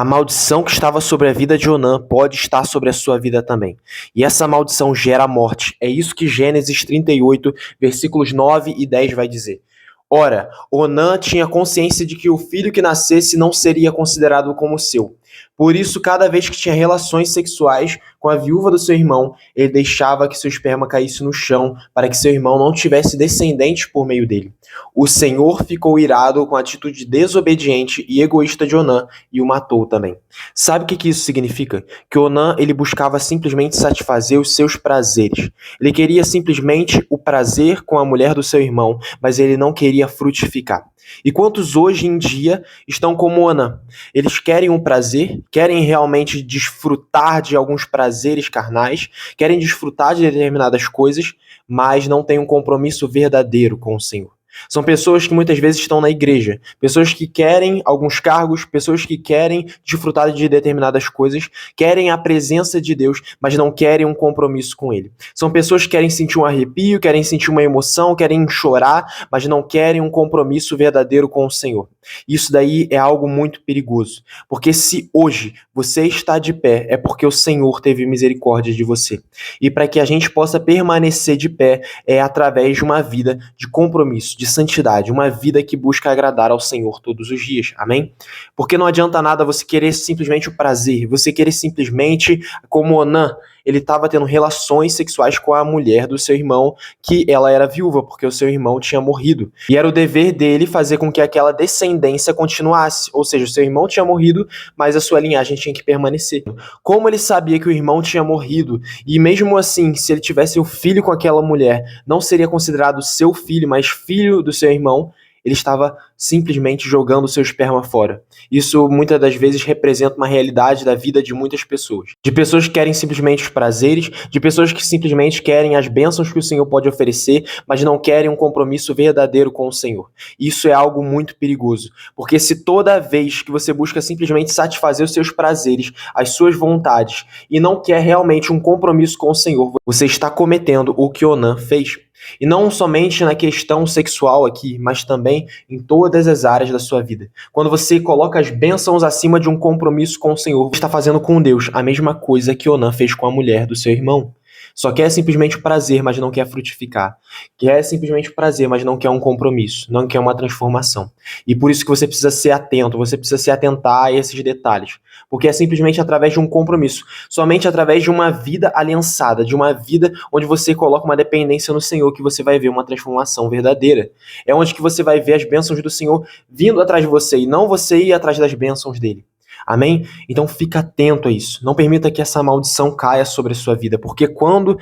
A maldição que estava sobre a vida de Onã pode estar sobre a sua vida também. E essa maldição gera a morte. É isso que Gênesis 38, versículos 9 e 10 vai dizer. Ora, Onã tinha consciência de que o filho que nascesse não seria considerado como seu. Por isso, cada vez que tinha relações sexuais com a viúva do seu irmão, ele deixava que seu esperma caísse no chão para que seu irmão não tivesse descendentes por meio dele. O Senhor ficou irado com a atitude desobediente e egoísta de Onã e o matou também. Sabe o que isso significa? Que Onã ele buscava simplesmente satisfazer os seus prazeres. Ele queria simplesmente o prazer com a mulher do seu irmão, mas ele não queria frutificar. E quantos hoje em dia estão como Onã? Eles querem um prazer, querem realmente desfrutar de alguns prazeres carnais, querem desfrutar de determinadas coisas, mas não têm um compromisso verdadeiro com o Senhor. São pessoas que muitas vezes estão na igreja, pessoas que querem alguns cargos, pessoas que querem desfrutar de determinadas coisas, querem a presença de Deus, mas não querem um compromisso com Ele. São pessoas que querem sentir um arrepio, querem sentir uma emoção, querem chorar, mas não querem um compromisso verdadeiro com o Senhor. Isso daí é algo muito perigoso, porque se hoje você está de pé, é porque o Senhor teve misericórdia de você. E para que a gente possa permanecer de pé, é através de uma vida de compromisso, de santidade, uma vida que busca agradar ao Senhor todos os dias, amém? Porque não adianta nada você querer simplesmente o prazer, você querer simplesmente, como Onã, ele estava tendo relações sexuais com a mulher do seu irmão, que ela era viúva, porque o seu irmão tinha morrido. E era o dever dele fazer com que aquela descendência continuasse, ou seja, o seu irmão tinha morrido, mas a sua linhagem tinha que permanecer. Como ele sabia que o irmão tinha morrido, e mesmo assim, se ele tivesse o filho com aquela mulher, não seria considerado seu filho, mas filho do seu irmão, ele estava simplesmente jogando o seu esperma fora. Isso muitas das vezes representa uma realidade da vida de muitas pessoas. De pessoas que querem simplesmente os prazeres, de pessoas que simplesmente querem as bênçãos que o Senhor pode oferecer, mas não querem um compromisso verdadeiro com o Senhor. Isso é algo muito perigoso, porque se toda vez que você busca simplesmente satisfazer os seus prazeres, as suas vontades, e não quer realmente um compromisso com o Senhor, você está cometendo o que Onã fez. E não somente na questão sexual aqui, mas também em todas as áreas da sua vida. Quando você coloca as bênçãos acima de um compromisso com o Senhor, você está fazendo com Deus a mesma coisa que Onã fez com a mulher do seu irmão. Só quer simplesmente prazer, mas não quer frutificar. Quer simplesmente prazer, mas não quer um compromisso, não quer uma transformação. E por isso que você precisa ser atento, você precisa se atentar a esses detalhes. Porque é simplesmente através de um compromisso, somente através de uma vida aliançada, de uma vida onde você coloca uma dependência no Senhor, que você vai ver uma transformação verdadeira. É onde que você vai ver as bênçãos do Senhor vindo atrás de você, e não você ir atrás das bênçãos dele. Amém? Então fica atento a isso. Não permita que essa maldição caia sobre a sua vida, porque quando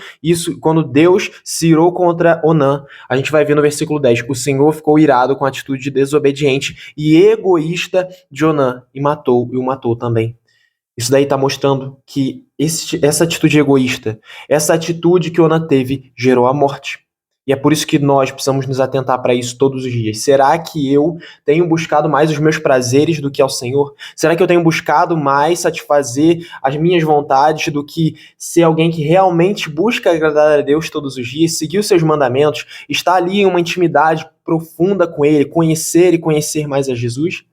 Deus se irou contra Onã, a gente vai ver no versículo 10, o Senhor ficou irado com a atitude desobediente e egoísta de Onã e o matou também. Isso daí está mostrando que essa atitude egoísta, essa atitude que Onã teve, gerou a morte. E é por isso que nós precisamos nos atentar para isso todos os dias. Será que eu tenho buscado mais os meus prazeres do que ao Senhor? Será que eu tenho buscado mais satisfazer as minhas vontades do que ser alguém que realmente busca agradar a Deus todos os dias, seguir os seus mandamentos, estar ali em uma intimidade profunda com Ele, conhecer e conhecer mais a Jesus?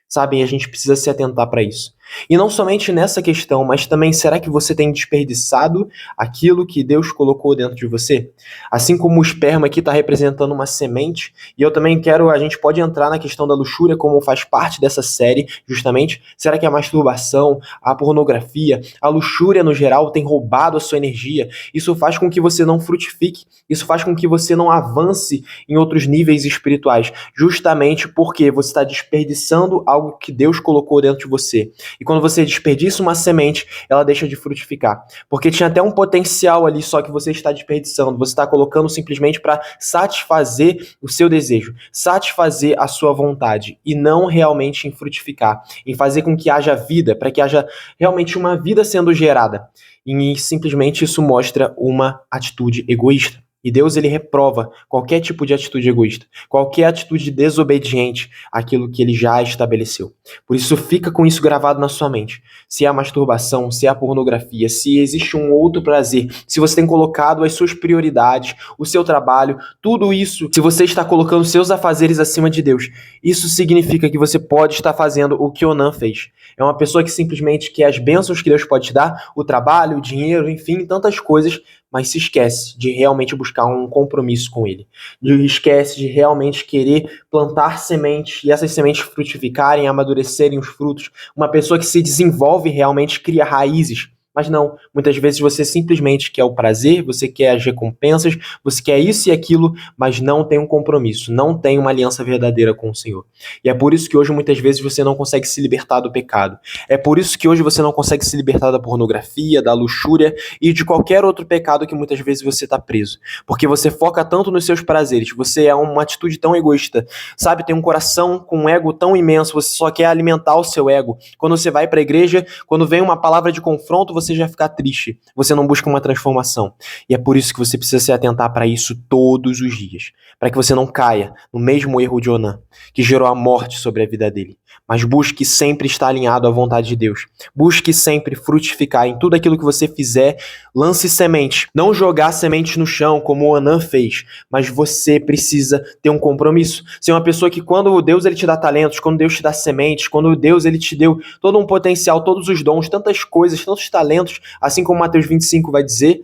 Sabem, a gente precisa se atentar para isso. E não somente nessa questão, mas também, será que você tem desperdiçado aquilo que Deus colocou dentro de você? Assim como o esperma aqui está representando uma semente, e eu também a gente pode entrar na questão da luxúria, como faz parte dessa série, justamente. Será que a masturbação, a pornografia, a luxúria no geral tem roubado a sua energia? Isso faz com que você não frutifique, isso faz com que você não avance em outros níveis espirituais, justamente porque você está desperdiçando algo que Deus colocou dentro de você. E quando você desperdiça uma semente, ela deixa de frutificar. Porque tinha até um potencial ali, só que você está desperdiçando. Você está colocando simplesmente para satisfazer o seu desejo, satisfazer a sua vontade, e não realmente em frutificar, em fazer com que haja vida, para que haja realmente uma vida sendo gerada. E simplesmente isso mostra uma atitude egoísta. E Deus, ele reprova qualquer tipo de atitude egoísta, qualquer atitude desobediente àquilo que ele já estabeleceu. Por isso, fica com isso gravado na sua mente. Se é a masturbação, se é a pornografia, se existe um outro prazer, se você tem colocado as suas prioridades, o seu trabalho, tudo isso, se você está colocando seus afazeres acima de Deus, isso significa que você pode estar fazendo o que Onã fez. É uma pessoa que simplesmente quer as bênçãos que Deus pode te dar, o trabalho, o dinheiro, enfim, tantas coisas, mas se esquece de realmente buscar um compromisso com Ele. Esquece de realmente querer plantar sementes e essas sementes frutificarem, amadurecerem os frutos. Uma pessoa que se desenvolve realmente cria raízes. Mas não, muitas vezes você simplesmente quer o prazer, você quer as recompensas, você quer isso e aquilo, mas não tem um compromisso, não tem uma aliança verdadeira com o Senhor. E é por isso que hoje muitas vezes você não consegue se libertar do pecado. É por isso que hoje você não consegue se libertar da pornografia, da luxúria e de qualquer outro pecado que muitas vezes você está preso. Porque você foca tanto nos seus prazeres, você é uma atitude tão egoísta, sabe? Tem um coração com um ego tão imenso, você só quer alimentar o seu ego. Quando você vai para a igreja, quando vem uma palavra de confronto, você já fica triste, você não busca uma transformação. E é por isso que você precisa se atentar para isso todos os dias, para que você não caia no mesmo erro de Onã, que gerou a morte sobre a vida dele. Mas busque sempre estar alinhado à vontade de Deus. Busque sempre frutificar em tudo aquilo que você fizer. Lance semente. Não jogar sementes no chão, como o Onã fez, mas você precisa ter um compromisso. Ser uma pessoa que quando Deus ele te dá talentos, quando Deus te dá sementes, quando Deus ele te deu todo um potencial, todos os dons, tantas coisas, tantos talentos, assim como Mateus 25 vai dizer,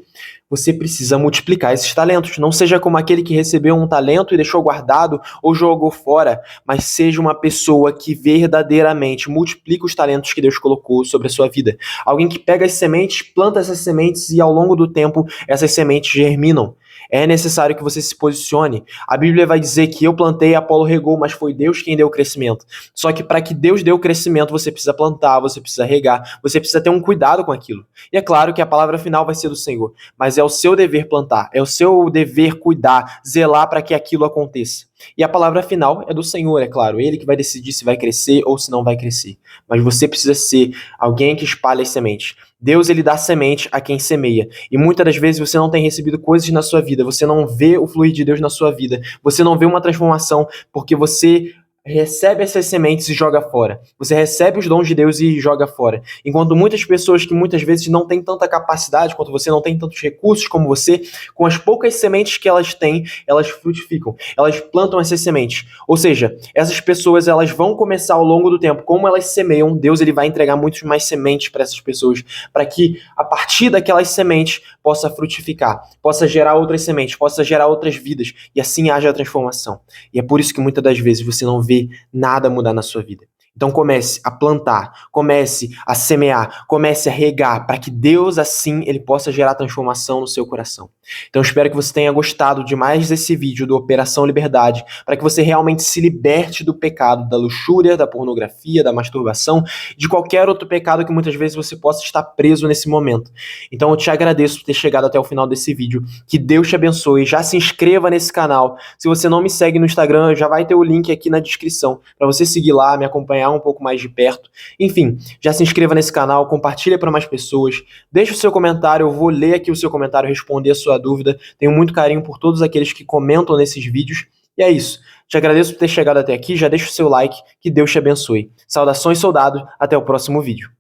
você precisa multiplicar esses talentos. Não seja como aquele que recebeu um talento e deixou guardado ou jogou fora, mas seja uma pessoa que verdadeiramente multiplica os talentos que Deus colocou sobre a sua vida. Alguém que pega as sementes, planta essas sementes e ao longo do tempo essas sementes germinam. É necessário que você se posicione. A Bíblia vai dizer que eu plantei, Apolo regou, mas foi Deus quem deu o crescimento. Só que para que Deus dê o crescimento, você precisa plantar, você precisa regar, você precisa ter um cuidado com aquilo. E é claro que a palavra final vai ser do Senhor, mas é o seu dever plantar, é o seu dever cuidar, zelar para que aquilo aconteça. E a palavra final é do Senhor, é claro. Ele que vai decidir se vai crescer ou se não vai crescer. Mas você precisa ser alguém que espalha as sementes. Deus, ele dá semente a quem semeia. E muitas das vezes você não tem recebido coisas na sua vida, você não vê o fluir de Deus na sua vida, você não vê uma transformação porque você recebe essas sementes e joga fora. Você recebe os dons de Deus e joga fora. Enquanto muitas pessoas que muitas vezes não têm tanta capacidade quanto você, não têm tantos recursos como você, com as poucas sementes que elas têm, elas frutificam. Elas plantam essas sementes. Ou seja, essas pessoas elas vão começar ao longo do tempo, como elas semeiam, Deus ele vai entregar muitas mais sementes para essas pessoas, para que a partir daquelas sementes possa frutificar, possa gerar outras sementes, possa gerar outras vidas e assim haja a transformação. E é por isso que muitas das vezes você não vê nada mudar na sua vida. Então comece a plantar, comece a semear, comece a regar, para que Deus assim ele possa gerar transformação no seu coração. Então espero que você tenha gostado de mais desse vídeo do Operação Liberdade, para que você realmente se liberte do pecado, da luxúria, da pornografia, da masturbação, de qualquer outro pecado que muitas vezes você possa estar preso nesse momento. Então eu te agradeço por ter chegado até o final desse vídeo, que Deus te abençoe, já se inscreva nesse canal. Se você não me segue no Instagram, já vai ter o link aqui na descrição, para você seguir lá, me acompanhar um pouco mais de perto. Enfim, já se inscreva nesse canal, compartilha para mais pessoas, deixa o seu comentário, eu vou ler aqui o seu comentário, responder a sua dúvida. Tenho muito carinho por todos aqueles que comentam nesses vídeos. E é isso. Te agradeço por ter chegado até aqui, já deixa o seu like, que Deus te abençoe. Saudações, soldado, até o próximo vídeo.